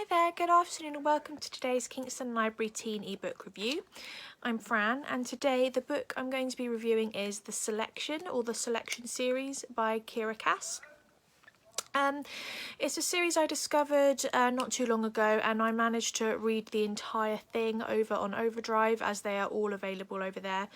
Hi there, good afternoon and welcome to today's Kingston Library Teen ebook review. I'm Fran and today the book I'm going to be reviewing is The Selection or The Selection series by Kiera Cass. It's a series I discovered not too long ago and I managed to read the entire thing over on Overdrive as they are all available over there.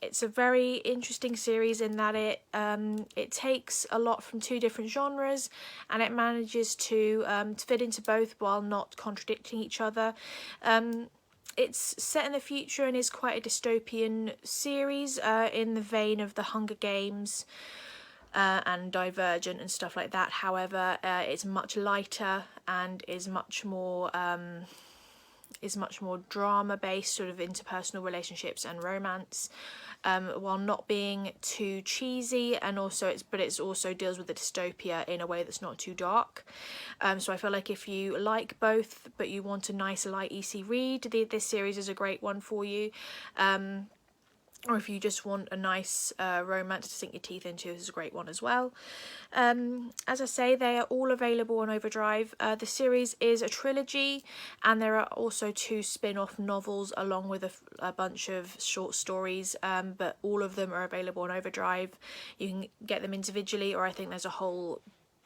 It's a very interesting series in that it takes a lot from two different genres and it manages to fit into both while not contradicting each other. It's set in the future and is quite a dystopian series in the vein of the Hunger Games and Divergent and stuff like that. However, it's much lighter and is much more drama based, sort of interpersonal relationships and romance, while not being too cheesy, and also it also deals with the dystopia in a way that's not too dark. So I feel like if you like both but you want a nice light easy read, this series is a great one for you. Or if you just want a nice romance to sink your teeth into, this is a great one as well. As I say, they are all available on Overdrive. The series is a trilogy and there are also two spin-off novels along with a bunch of short stories, but all of them are available on Overdrive. You can get them individually, or I think there's a whole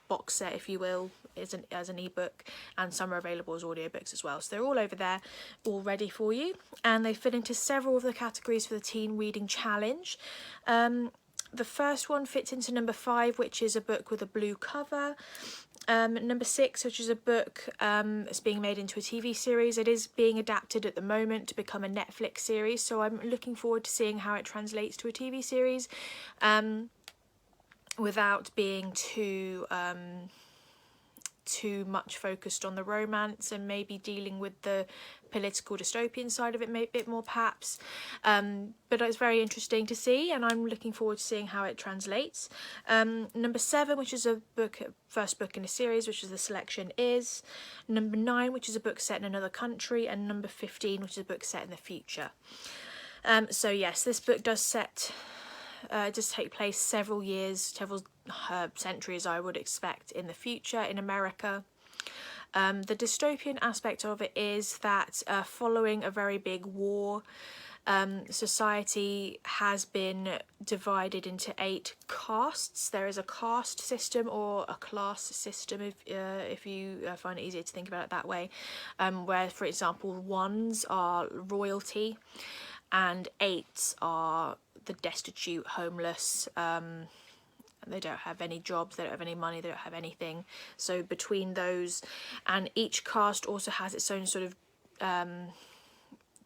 box set, if you will, as an ebook, and some are available as audiobooks as well. So they're all over there, all ready for you, and they fit into several of the categories for the Teen Reading Challenge. The first one fits into number 5, which is a book with a blue cover. Number 6, which is a book that's being made into a TV series. It is being adapted at the moment to become a Netflix series, so I'm looking forward to seeing how it translates to a TV series. Without being too much focused on the romance and maybe dealing with the political dystopian side of it a bit more perhaps, but it's very interesting to see and I'm looking forward to seeing how it translates. Number 7, which is a book, first book in a series, which is The Selection, is number 9, which is a book set in another country, and number 15, which is a book set in the future. So yes, this book does take place several centuries, I would expect, in the future in America. The dystopian aspect of it is that following a very big war, society has been divided into 8 castes. There is a caste system or a class system, if you find it easier to think about it that way, where, for example, 1s are royalty and 8s are the destitute, homeless. They don't have any jobs, they don't have any money, they don't have anything. So between those, and each caste also has its own sort of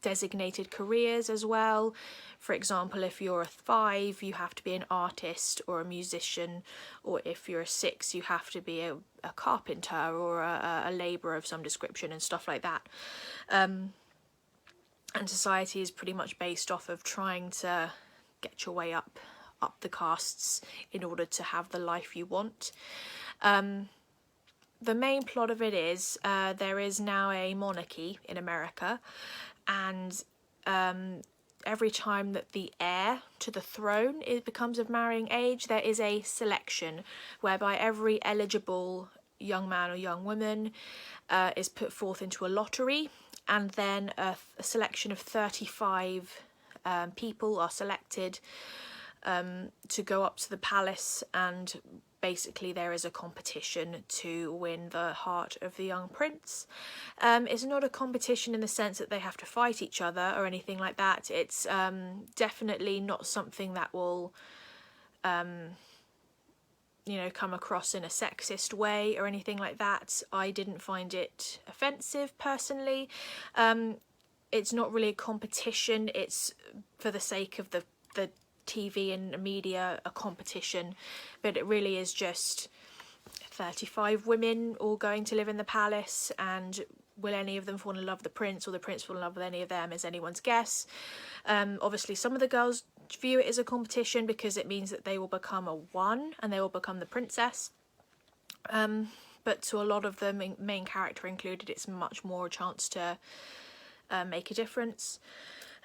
designated careers as well. For example, if you're a 5, you have to be an artist or a musician, or if you're a 6, you have to be a carpenter or a labourer of some description and stuff like that. And society is pretty much based off of trying to get your way up the castes in order to have the life you want. The main plot of it is there is now a monarchy in America, and every time that the heir to the throne becomes of marrying age, there is a selection whereby every eligible young man or young woman is put forth into a lottery, and then a selection of 35 people are selected to go up to the palace, and basically there is a competition to win the heart of the young prince. It's not a competition in the sense that they have to fight each other or anything like that. It's definitely not something that will come across in a sexist way or anything like that. I didn't find it offensive personally. It's not really a competition, it's for the sake of the TV and media a competition, but it really is just 35 women all going to live in the palace, and will any of them fall in love with the prince, or the prince fall in love with any of them, is anyone's guess. Obviously some of the girls view it as a competition because it means that they will become a 1 and they will become the princess, but to a lot of them, main character included, it's much more a chance to make a difference.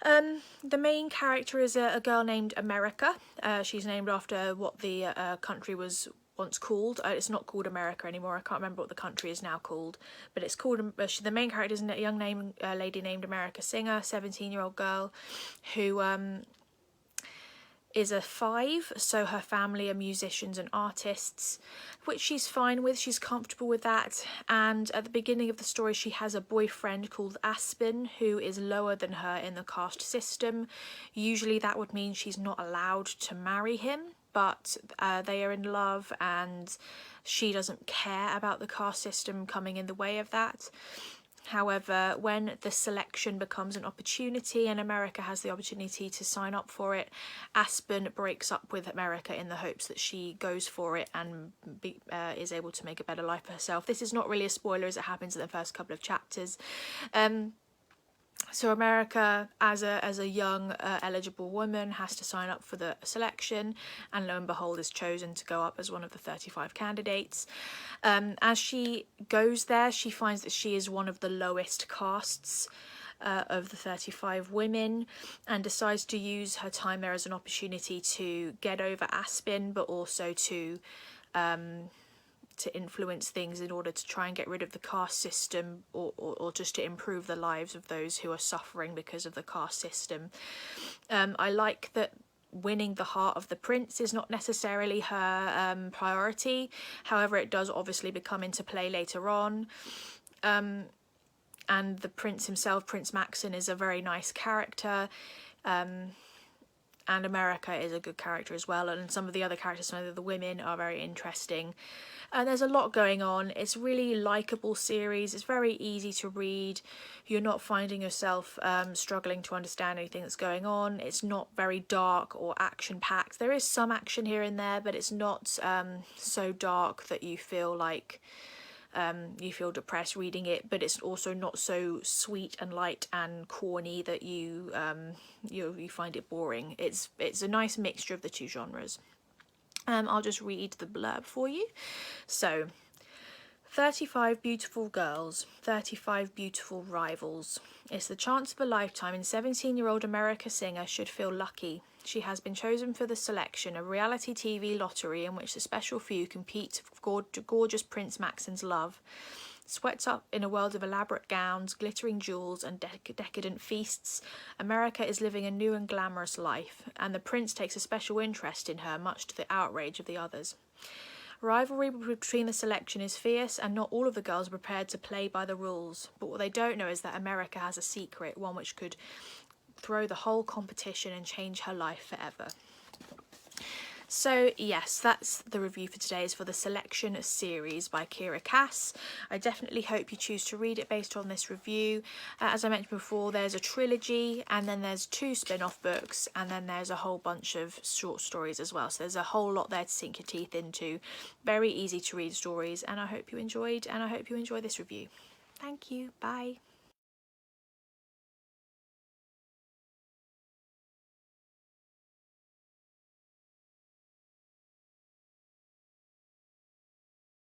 The main character is a girl named America. She's named after what the country was once called. It's not called America anymore. I can't remember what the country is now called, but it's called, the main character is a young lady named America Singer, 17-year-old girl who is a 5, so her family are musicians and artists, which she's fine with. She's comfortable with that. And at the beginning of the story, she has a boyfriend called Aspen, who is lower than her in the caste system. Usually that would mean she's not allowed to marry him, but they are in love, and she doesn't care about the caste system coming in the way of that. However, when the selection becomes an opportunity and America has the opportunity to sign up for it, Aspen breaks up with America in the hopes that she goes for it and is able to make a better life for herself. This is not really a spoiler, as it happens in the first couple of chapters. So America, as a young eligible woman, has to sign up for the selection, and lo and behold is chosen to go up as one of the 35 candidates. As she goes there, she finds that she is one of the lowest castes of the 35 women, and decides to use her time there as an opportunity to get over Aspen, but also to influence things in order to try and get rid of the caste system, or just to improve the lives of those who are suffering because of the caste system. I like that winning the heart of the prince is not necessarily her priority. However, it does obviously become into play later on. And the prince himself, Prince Maxon, is a very nice character. And America is a good character as well, and some of the other characters, some of the women, are very interesting. And there's a lot going on. It's a really likeable series. It's very easy to read. You're not finding yourself struggling to understand anything that's going on. It's not very dark or action-packed. There is some action here and there, but it's not so dark that you feel like you feel depressed reading it, but it's also not so sweet and light and corny that you find it boring. It's a nice mixture of the two genres. I'll just read the blurb for you. So, 35 beautiful girls, 35 beautiful rivals. It's the chance of a lifetime, and 17-year-old America Singer should feel lucky. She has been chosen for the selection, a reality TV lottery in which the special few compete for gorgeous Prince Maxon's love. Swept up in a world of elaborate gowns, glittering jewels and decadent feasts, America is living a new and glamorous life, and the prince takes a special interest in her, much to the outrage of the others. Rivalry between the selection is fierce, and not all of the girls are prepared to play by the rules. But what they don't know is that America has a secret, one which could throw the whole competition and change her life forever. So yes, that's the review for today. Is for the Selection series by Kiera Cass. I definitely hope you choose to read it based on this review. As I mentioned before, there's a trilogy, and then there's 2 spin-off books, and then there's a whole bunch of short stories as well. So there's a whole lot there to sink your teeth into. Very easy to read stories, and I hope you enjoyed, and I hope you enjoy this review. Thank you. Bye.